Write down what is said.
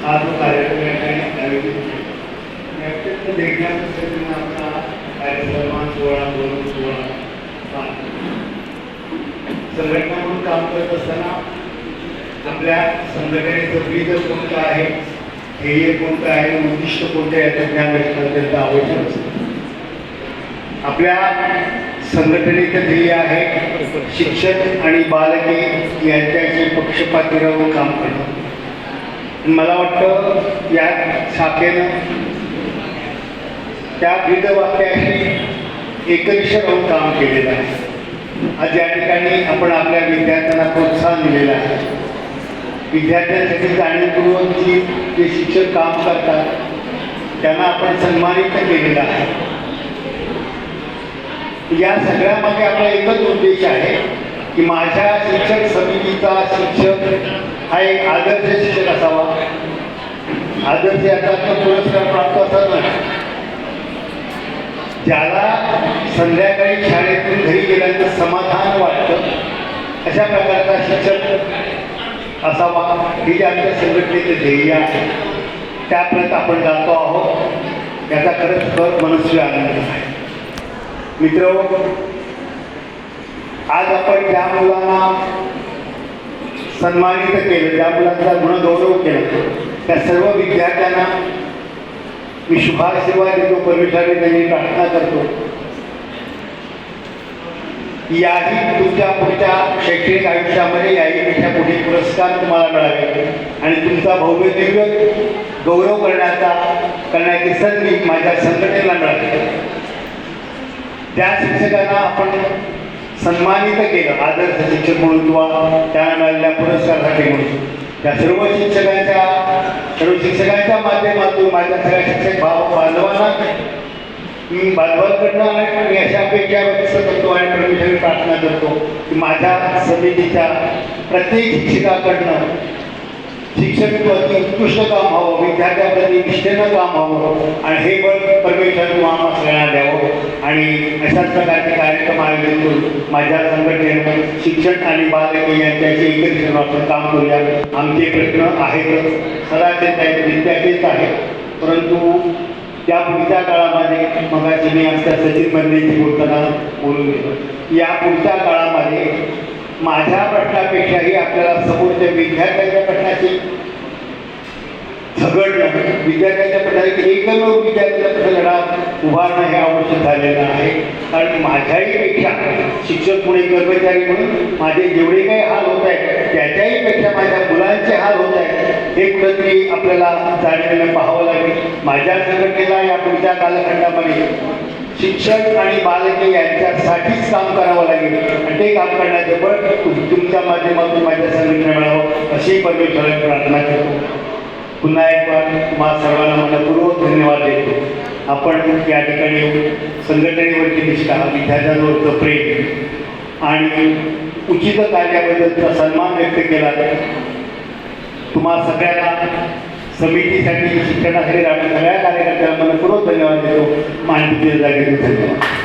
हा जो कार्यक्रम या ठिकाणी आयोजित केला आणि अत्यंत देखण्या पद्धतीने आपला कार्यक्रम सोहळा बोलून सोहळा संघटना म्हणून काम करत असताना आपल्या संघटनेचं ब्रीद कोणतं आहे, ध्येय कोणतं आहे, उद्दिष्ट कोणतं आहे याचं ज्ञान असणं अत्यंत आवश्यक असतं. आपल्या संघटनेचं ध्येय आहे शिक्षक आणि बालके यांच्याशी पक्षपाती राहून काम करणं. मला वाटतं या शाखेनं त्या ब्रीदवाक्याशी एकनिष्ठ राहून काम केलेलं आहे. आज या ठिकाणी आपण आपल्या विद्यार्थ्यांना प्रोत्साहन दिलेलं आहे. विद्यार्थ्यांसाठी जाणीवपूर्वक जे शिक्षक काम करतात त्यांना आपण सन्मानित केलेलं आहे. या सगळ्यामागे आपला एकच उद्देश आहे की माझ्या शिक्षक समितीचा शिक्षक हा एक आदर्श शिक्षक असावा. आदर्श याचा पुरस्कार प्राप्त असत नाही. ज्याला संध्याकाळी शाळेतून घरी गेल्यानंतर समाधान वाटतं अशा प्रकारचा शिक्षक असावा. हे जे आमच्या संघटनेचं ध्येय आहे त्याप्रत आपण जातो आहोत. याचा खरंच खर मनस्वी आनंद आहे. मित्र, आज आपण ज्या मुलांना सन्मानित केलं, ज्या मुलांचा गुणगौरव केला त्या सर्व विद्यार्थ्यांना मी शुभाशीर्वाद देतो. परमेश्वराने त्यांनी प्रार्थना करतो याही तुमच्या पुढच्या शैक्षणिक आयुष्यामध्ये याहीपेक्षा पुढे पुरस्कार तुम्हाला मिळावे आणि तुमचा भव्य दिव्य गौरव करण्याची संधी माझ्या संघटनेला मिळाली. त्या शिक्षकांना आपण सन्मानित केलं आदर्श शिक्षक म्हणून किंवा त्यांना मिळालेल्या पुरस्कारासाठी म्हणून त्या सर्व शिक्षकांच्या माध्यमातून माझ्या सगळ्या शिक्षक बांधवांना मी बांधवांकडनं मी अशा अपेक्षा व्यक्त करतो आणि परमेश्वराची प्रार्थना करतो की माझ्या समितीच्या प्रत्येक शिक्षकाकडनं शिक्षक उत्कृष्ट काम व्हावं, विद्यार्थ्याप्रती निष्ठेनं काम व्हावं आणि हे बळ परमेश्वर आम्हा सगळ्यांना द्यावं. आणि अशाच प्रकारचे कार्यक्रम आयोजित करून माझ्या संघटनेनं शिक्षण आणि बालके यांच्याशी एकत्रित आपण काम करूया. आमचे प्रश्न आहेत सदाचेच आहेत, विद्यार्थीच आहेत, परंतु त्या पुढच्या काळामध्ये मगाशी मी आमच्या सचिन बंदेची बोलताना बोलून गेलो. या पुढच्या काळामध्ये माझ्या प्रश्नापेक्षाही आपल्याला समोरच्या विद्यार्थ्यांच्या प्रश्नाची झगडणं, विद्यार्थ्यांच्या प्रश्नाची एकमेव विद्यार्थ्याचा प्रश्न लढा उभारणं हे आवश्यक झालेलं आहे. कारण माझ्याही पेक्षा शिक्षक पुणे कर्मचारी म्हणून माझे जेवढे काही हाल होत आहेत त्याच्याही पेक्षा माझ्या मुलांचे हाल होत आहेत हे कुठंतरी आपल्याला जाणीवेनं पाहावं लागेल. माझ्या संघटनेला या पुढच्या कालखंडामध्ये शिक्षक आणि बालके यांच्यासाठीच काम करावं लागेल आणि ते काम करण्याचं बळ तुमच्या माध्यमातून माझ्या संघटनेला मिळावं अशी परमेश्वराची प्रार्थना करतो. पुन्हा एकदा तुम्हा सर्वांना मनपूर्वक धन्यवाद देतो. आपण या ठिकाणी संघटनेवरची निष्ठा, विद्यार्थ्यांवरचं प्रेम आणि उचित कार्याबद्दलचा सन्मान व्यक्त केला. तुम्हा सगळ्यांना समितीसाठी शिक्षणासाठी राहणाऱ्या सगळ्या कार्यकर्त्यांना मनपूर्वक धन्यवाद देतो. माहितीच्या जागेसाठी धन्यवाद.